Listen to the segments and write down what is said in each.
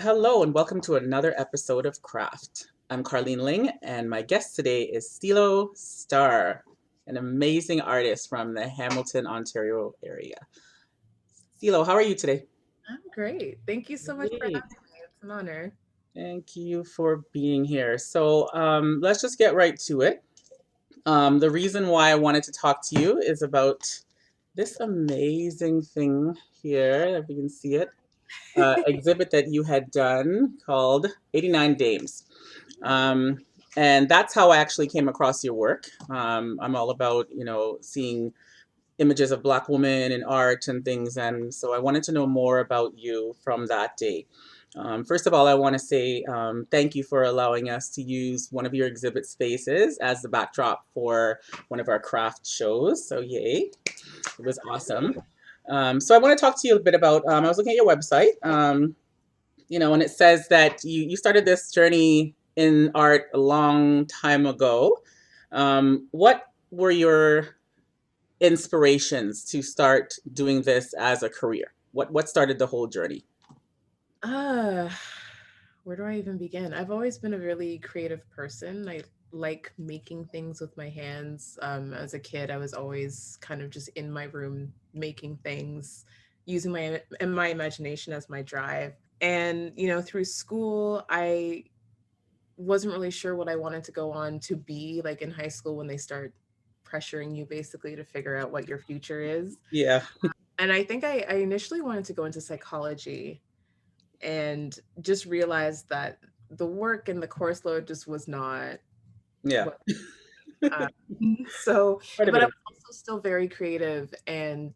Hello and welcome to another episode of Craft. I'm Carlene Ling and my guest today is Stylo Starr, an amazing artist from the Hamilton, Ontario area. Stylo, how are you today? I'm great. Thank you so much for Great. having me. It's an honor. Thank you for being here. Let's just get right to it. The reason why I wanted to talk to you is about this amazing thing here, if you can see it, exhibit that you had done called 89 Dames. Um, and that's how I actually came across your work. I'm all about, seeing images of Black women in art and things. And so I wanted to know more about you from that day. First of all, I want to say thank you for allowing us to use one of your exhibit spaces as the backdrop for one of our craft shows. So, yay, it was awesome. So, I want to talk to you a bit about. I was looking at your website, and it says that you started this journey in art a long time ago. What were your inspirations to start doing this as a career? What started the whole journey? Uh, where do I even begin? I've always been a really creative person. I like making things with my hands. As a kid, I was always kind of just in my room making things, using my imagination as my drive. And, through school, I wasn't really sure what I wanted to go on to be like in high school when they start pressuring you basically to figure out what your future is. Yeah, And I think I initially wanted to go into psychology and just realized that the work and the course load just was not yeah, what uh, so quite a but bit I of. was also still very creative and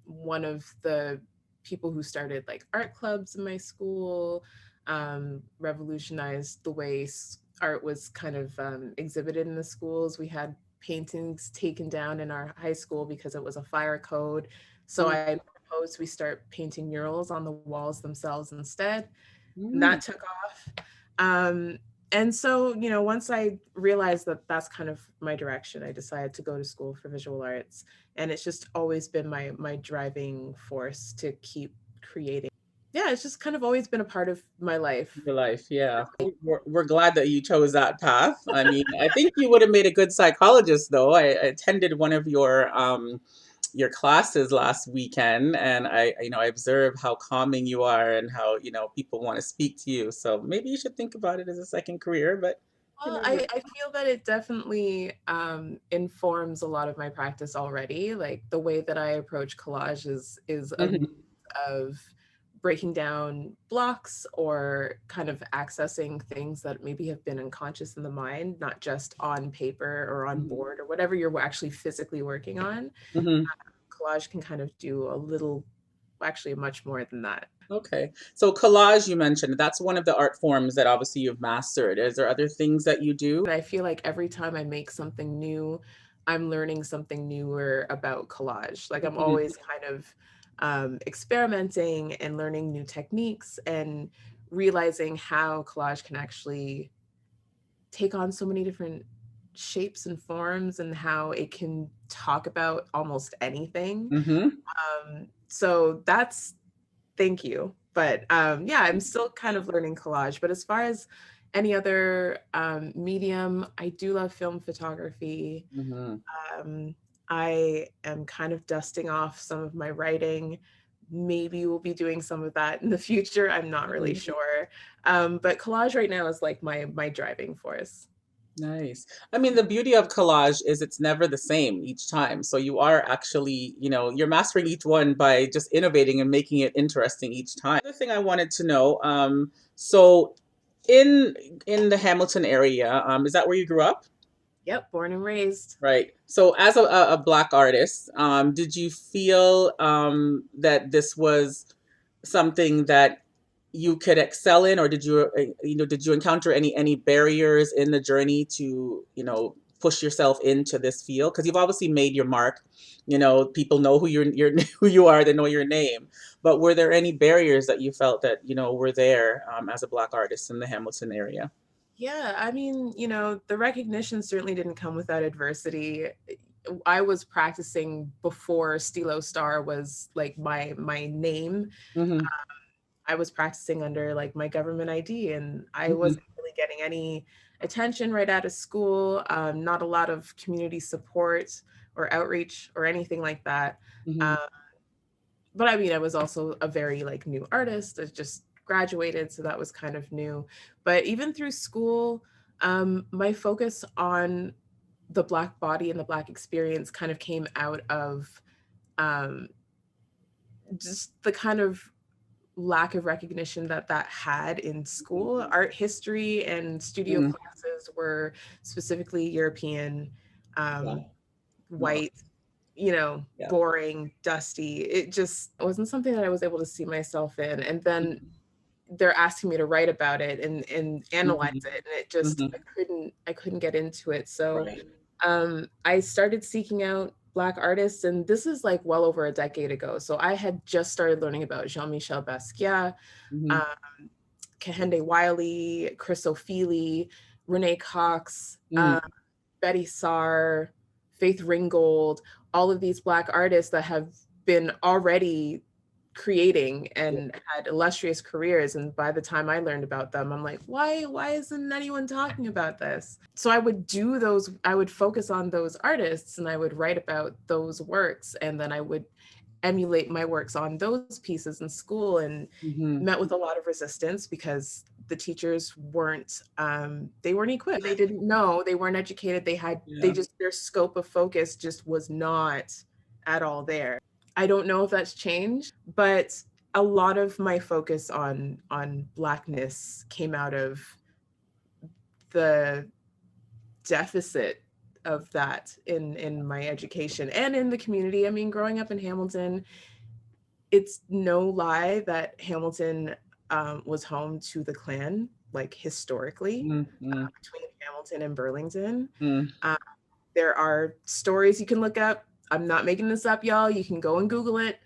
one of the people who started like art clubs in my school revolutionized the way art was kind of exhibited in the schools. We had paintings taken down in our high school because it was a fire code. So Mm, I proposed we start painting murals on the walls themselves instead. And mm. that took off. Um, and so, once I realized that that's kind of my direction, I decided to go to school for visual arts. And it's just always been my driving force to keep creating. Yeah, it's just kind of always been a part of my life. Your life, yeah. We're glad that you chose that path. I mean, I think you would have made a good psychologist, though. I attended one of your classes last weekend, and I observe how calming you are and how people want to speak to you. So maybe you should think about it as a second career. But you Well, know, I feel that it definitely informs a lot of my practice already. Like the way that I approach collage is a mix mhm, of breaking down blocks or kind of accessing things that maybe have been unconscious in the mind, not just on paper or on mhm, board or whatever you're actually physically working on. mhm. Collage can kind of do a little, actually much more than that. Okay. So collage, you mentioned, that's one of the art forms that obviously you've mastered. Is there other things that you do? And I feel like every time I make something new, I'm learning something newer about collage. Like I'm Mhm, always kind of experimenting and learning new techniques and realizing how collage can actually take on so many different shapes and forms and how it can talk about almost anything. mhm. So that's thank you. But yeah, I'm still kind of learning collage. But as far as any other medium, I do love film photography. Mhm. Um, I am kind of dusting off some of my writing. Maybe we'll be doing some of that in the future. I'm not really Mhm. sure. But collage right now is like my driving force. Nice. I mean, the beauty of collage is it's never the same each time. So you are actually, you're mastering each one by just innovating and making it interesting each time. The thing I wanted to know, so in in the Hamilton area, is that where you grew up? Yep, born and raised. Right. So as a Black artist, did you feel that this was something that you could excel in, or did you encounter any barriers in the journey to push yourself into this field? Because you've obviously made your mark. People know who you're who you are. They know your name. But were there any barriers that you felt that were there as a Black artist in the Hamilton area? Yeah, I mean, the recognition certainly didn't come without adversity. I was practicing before Stilo Starr was like my name. Hmm. I was practicing under like my government ID, and I Hmm. wasn't really getting any attention right out of school. Not a lot of community support or outreach or anything like that. Hmm. Um, but I mean, I was also a very like new artist. I just graduated, so that was kind of new. But even through school, my focus on the Black body and the Black experience kind of came out of um, just the kind of lack of recognition that that had in school. Art history and studio Hmm. classes were specifically European, Yeah. um, No. white, you know, Yeah. boring, dusty. It just wasn't something that I was able to see myself in. And then they're asking me to write about it and analyze Hmm. it, and it just Hmm. I couldn't get into it. So Right. I started seeking out Black artists, and this is like well over a decade ago. So I had just started learning about Jean-Michel Basquiat, Hmm. um, Kehinde Wiley, Chris O'Feely, Renee Cox, Mm. Betty Saar, Faith Ringgold, all of these Black artists that have been already creating Yeah. and had illustrious careers. And by the time I learned about them, I'm like, why isn't anyone talking about this? So I would do those, I would focus on those artists and I would write about those works, and then I would emulate my works on those pieces in school, and Hmm. met with a lot of resistance because the teachers weren't they weren't equipped, they didn't know, they weren't educated, they Yeah. just, their scope of focus just was not at all there. I don't know if that's changed, but a lot of my focus on Blackness came out of the deficit of that in my education and in the community. I mean, growing up in Hamilton, it's no lie that Hamilton was home to the Klan, like historically, Mm-hmm. between Hamilton and Burlington. Mm. Uh, there are stories you can look up. I'm not making this up, y'all. You can go and Google it.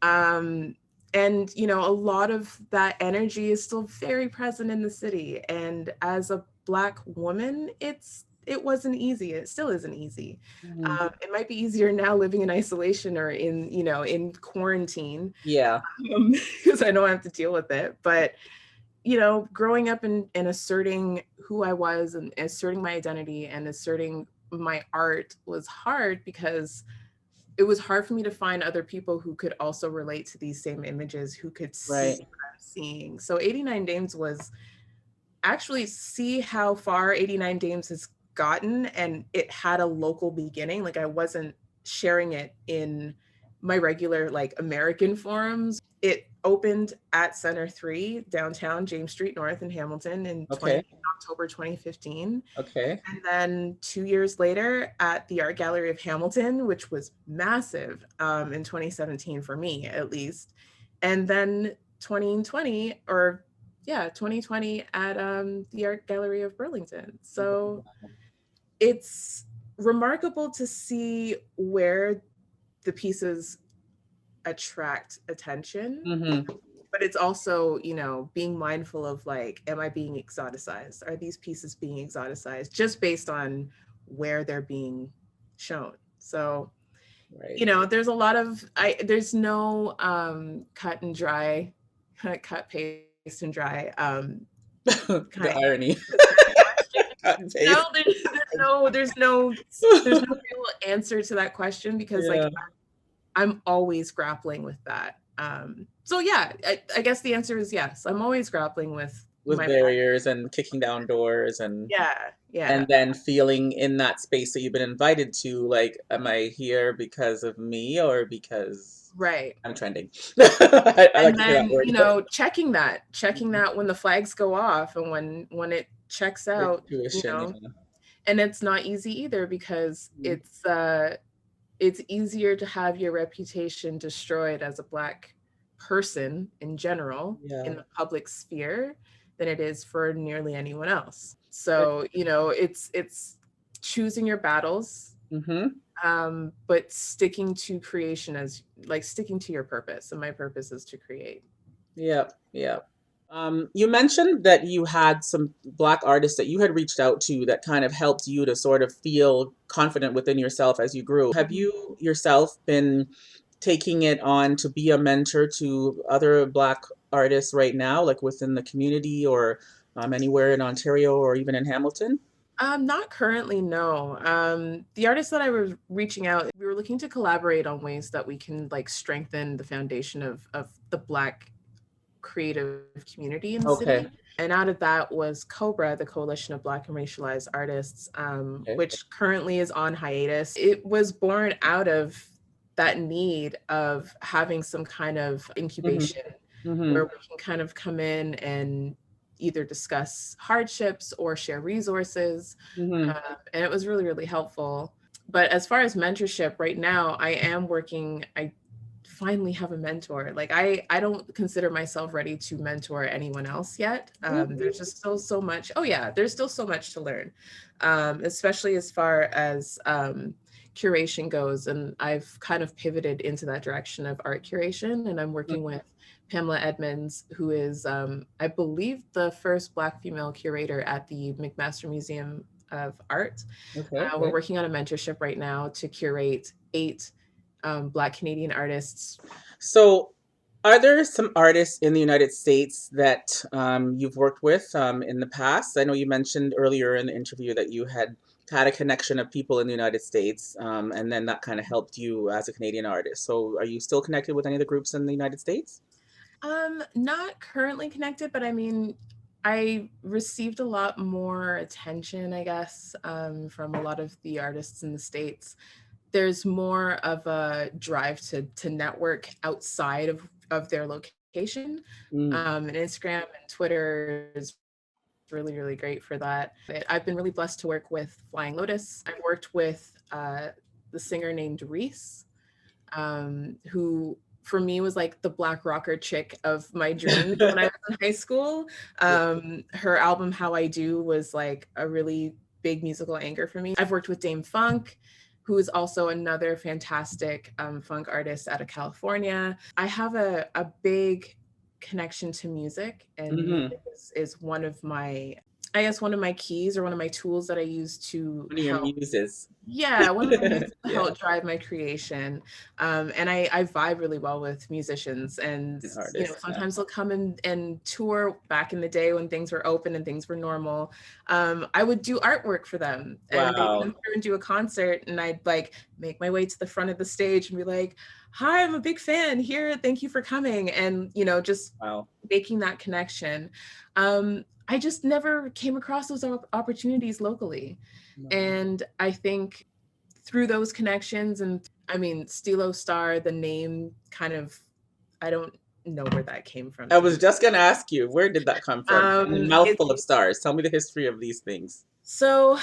Um, and you know, a lot of that energy is still very present in the city. And as a Black woman, it wasn't easy. It still isn't easy. Hmm. It might be easier now living in isolation or in, you know, in quarantine, Yeah. because I don't have to deal with it. But you know, growing up and asserting who I was and asserting my identity and asserting my art was hard because it was hard for me to find other people who could also relate to these same images, who could see Right. what I'm seeing. So 89 Dames was actually see how far 89 Dames has gotten, and it had a local beginning. Like I wasn't sharing it in my regular like American forums. It opened at Center 3 downtown James Street North in Hamilton in Okay. October 2015. Okay. And then 2 years later at the Art Gallery of Hamilton, which was massive in 2017 for me at least. And then 2020, or yeah, 2020 at the Art Gallery of Burlington. So it's remarkable to see where the pieces attract attention, Hmm. but it's also, you know, being mindful of like, am I being exoticized? Are these pieces being exoticized just based on where they're being shown? So, Right. you know, there's a lot of there's no cut and dry, cut, paste and dry kind The irony. of answer to that question. Cut and No, paste. there's no real answer to that question because like Yeah. I'm always grappling with that. So yeah, I guess the answer is yes. I'm always grappling with With my barriers and kicking down doors yeah, and then feeling in that space that you've been invited to, like, am I here because of me or because right. I'm trending? I like And to say that then, word. you know, checking Mhm. that when the flags go off and when it checks Your out, you tuition, know, yeah. and it's not easy either because Mhm. it's easier to have your reputation destroyed as a Black person in general Yeah. in the public sphere than it is for nearly anyone else. Right. So, you know, it's choosing your battles, Mm-hmm. but sticking to creation as like sticking to your purpose. And my purpose is to create. Yeah. Yeah. You mentioned that you had some Black artists that you had reached out to that kind of helped you to sort of feel confident within yourself as you grew. Have Mhm. you yourself been taking it on to be a mentor to other Black artists right now, like within the community or anywhere in Ontario or even in Hamilton? Not currently, no. The artists that I was reaching out, we were looking to collaborate on ways that we can like strengthen the foundation of the Black creative community in the Okay. city. And out of that was Cobra, the Coalition of Black and Racialized Artists, Okay. which currently is on hiatus. It was born out of that need of having some kind of Mm-hmm. incubation Mm-hmm. where we can kind of come in and either discuss hardships or share resources. Mm-hmm. And it was really, really helpful. But as far as mentorship, right now, I finally have a mentor. Like I don't consider myself ready to mentor anyone else yet. Really? There's just still so much. Oh yeah, there's still so much to learn, especially as far as curation goes. And I've kind of pivoted into that direction of art curation, and I'm working with Pamela Edmonds, who is, I believe, the first Black female curator at the McMaster Museum of Art. Okay. We're working on a mentorship right now to curate 8 Black Canadian artists. So, are there some artists in the United States that you've worked with in the past? I know you mentioned earlier in the interview that you had a connection of people in the United States, and then that kind of helped you as a Canadian artist. So, are you still connected with any of the groups in the United States? Not currently connected, but I mean, I received a lot more attention, I guess, from a lot of the artists in the States. There's more of a drive to network outside of their location. Mm, And Instagram and Twitter is really, really great for that. I've been really blessed to work with Flying Lotus. I've worked with the singer named Reese, who for me was like the Black rocker chick of my dreams when I was in high school. Her album How I Do was like a really big musical anchor for me. I've worked with Dame Funk, who is also another fantastic funk artist out of California. I have a big connection to music, and mm-hmm. music is one of my, I guess, one of my keys or one of my tools that I use to One of your help. muses. Yeah, one of my muses to Yeah, help drive my creation. And I vibe really well with musicians. And, an you know, artist. Yeah. sometimes they'll come and tour back in the day when things were open and things were normal. I would do artwork for them, and they'd come Wow. through and do a concert. And I'd like make my way to the front of the stage and be like, hi, I'm a big fan here. Thank you for coming. And, you know, just Wow. making that connection. I just never came across those opportunities locally. No. And I think through those connections, and I mean, Stylo Starr, the name kind of, I don't know where that came from, I to was be. just gonna ask you, where did that come from? And a It's mouthful of stars. Tell me the history of these things. so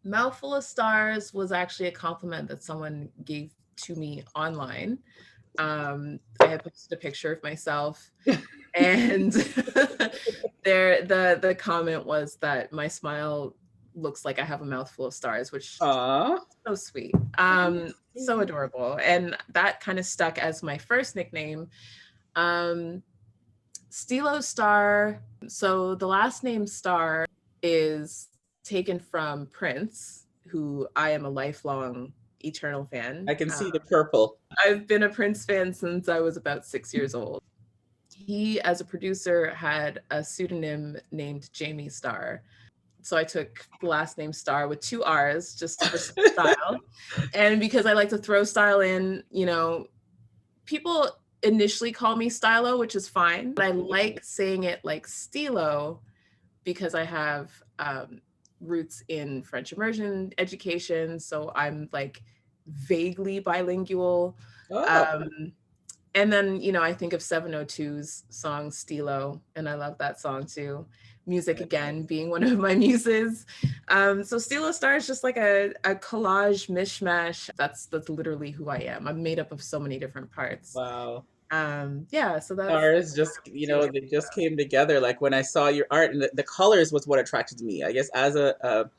Mouthful of Stars was actually a compliment that someone gave to me online. I had posted a picture of myself, and the comment was that my smile looks like I have a mouthful of stars, which Aw. so sweet. That's So sweet. adorable. And that kind of stuck as my first nickname. Um, Stilo Star. So the last name Star is taken from Prince, who I am a lifelong eternal fan. I can see the purple. I've been a Prince fan since I was about 6 years old. He, as a producer, had a pseudonym named Jamie Starr. So I took the last name Starr with 2 R's just for some style. And because I like to throw style in, you know, people initially call me Stylo, which is fine. But I like saying it like Stilo because I have roots in French immersion education. So I'm like vaguely bilingual. Oh, Um, and then, you know, I think of 702's song Stilo, and I love that song too. Music again being one of my muses. So Stilo Star is just like a collage mishmash. That's literally who I am. I'm made up of so many different parts. wow. Yeah, so Stars that's just, how I see it. they just came together. Like when I saw your art and the colors was what attracted me. I guess as a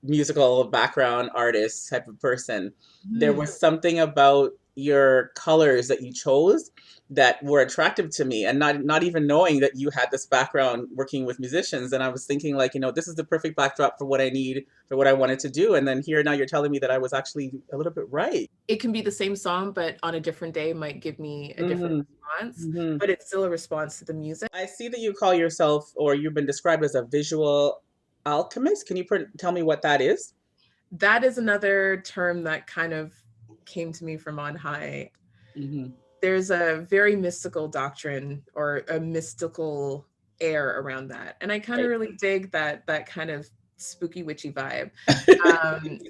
musical background artist type of person, there Mhm. was something about your colors that you chose that were attractive to me, and not even knowing that you had this background working with musicians. And I was thinking, like, this is the perfect backdrop for what I need, for what I wanted to do. And then here now you're telling me that I was actually a little bit right. It can be the same song, but on a different day might give me a different Hmm. response, Hmm. but it's still a response to the music. I see that you call yourself, or you've been described as, a visual alchemist. Can you tell me what that is? That is another term that kind of came to me from on high. Hmm. There's a very mystical doctrine or a mystical air around that. And I kind of Right. really dig that kind of spooky witchy vibe.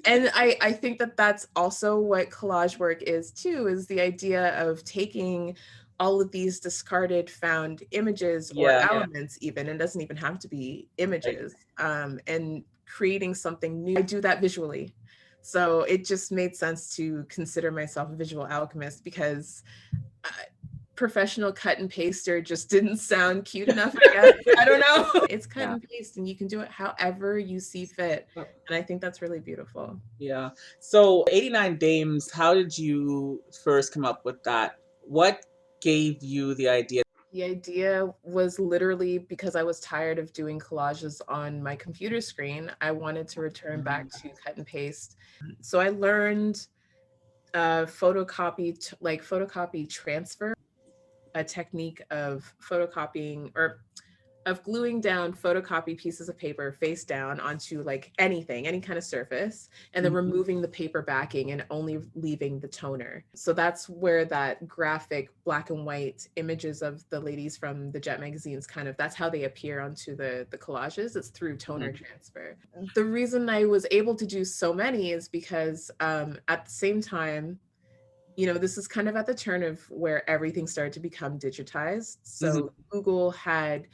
And I think that that's also what collage work is too, is the idea of taking all of these discarded found images or Yeah. elements, even, it doesn't even have to be Right. images, and creating something new. I do that visually. So it just made sense to consider myself a visual alchemist because uh, professional cut and paster just didn't sound cute enough, I guess. I don't know. It's cut Yeah. and paste, and you can do it however you see fit. And I think that's really beautiful. Yeah. So 89 Dames, how did you first come up with that? What gave you the idea? The idea was literally because I was tired of doing collages on my computer screen. I wanted to return back to cut and paste. So I learned photocopy transfer, a technique of photocopying or of gluing down photocopy pieces of paper face down onto like anything, any kind of surface, and then Mhm. removing the paper backing and only leaving the toner. So that's where that graphic black and white images of the ladies from the Jet magazines that's how they appear onto the collages. It's through toner transfer. The reason I was able to do so many is because at the same time, this is kind of at the turn of where everything started to become digitized. Mhm. So Google had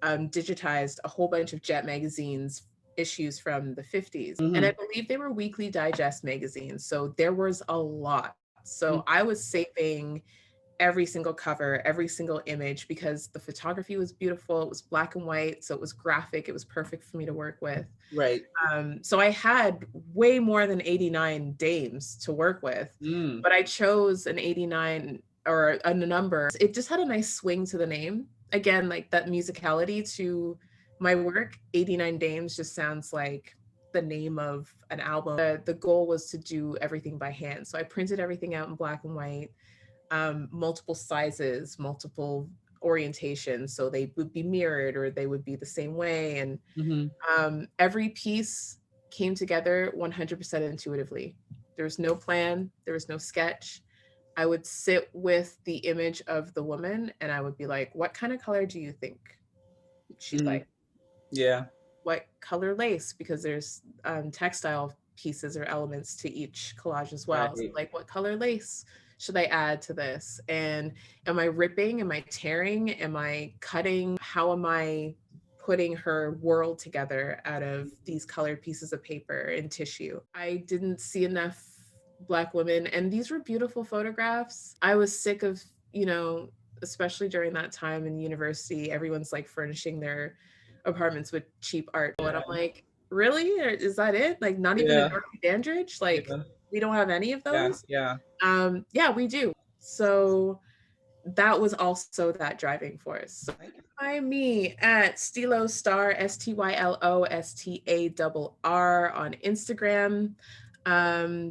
digitized a whole bunch of Jet magazines issues from the 50s. And I Mhm. believe they were weekly digest magazines. So there was a lot. Mhm. So I was saving every single cover, every single image because the photography was beautiful. It was black and white. So it was graphic. It was perfect for me to work with. Right. So I had way more than 89 dames to work with, Mm. but I chose an 89 or a number. It just had a nice swing to the name. Again, like that musicality to my work. 89 dames just sounds like the name of an album. The goal was to do everything by hand. So I printed everything out in black and white, multiple sizes, multiple orientations. So they would be mirrored or they would be the same way. And Mhm. every piece came together 100% intuitively. There was no plan, there was no sketch. I would sit with the image of the woman and I would be like, what kind of color do you think she'd Mm. like? Yeah. What color lace? Because there's textile pieces or elements to each collage as well. So Right. like, what color lace should I add to this? And am I ripping? Am I tearing? Am I cutting? How am I putting her world together out of these colored pieces of paper and tissue? I didn't see enough Black women, and these were beautiful photographs. I was sick of, especially during that time in university, everyone's like furnishing their apartments with cheap art. And I'm Yeah. like, really? Is that it? Like, not even a Yeah. Dorothy Dandridge? Like, Yeah. we don't have any of Yeah. those? Yeah. Yeah, we do. So that was also that driving force. So find me at Stylo Starr, STYLOSTARR on Instagram.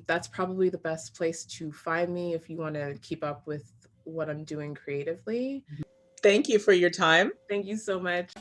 That's probably the best place to find me if you want to keep up with what I'm doing creatively. Thank you for your time. Thank you so much.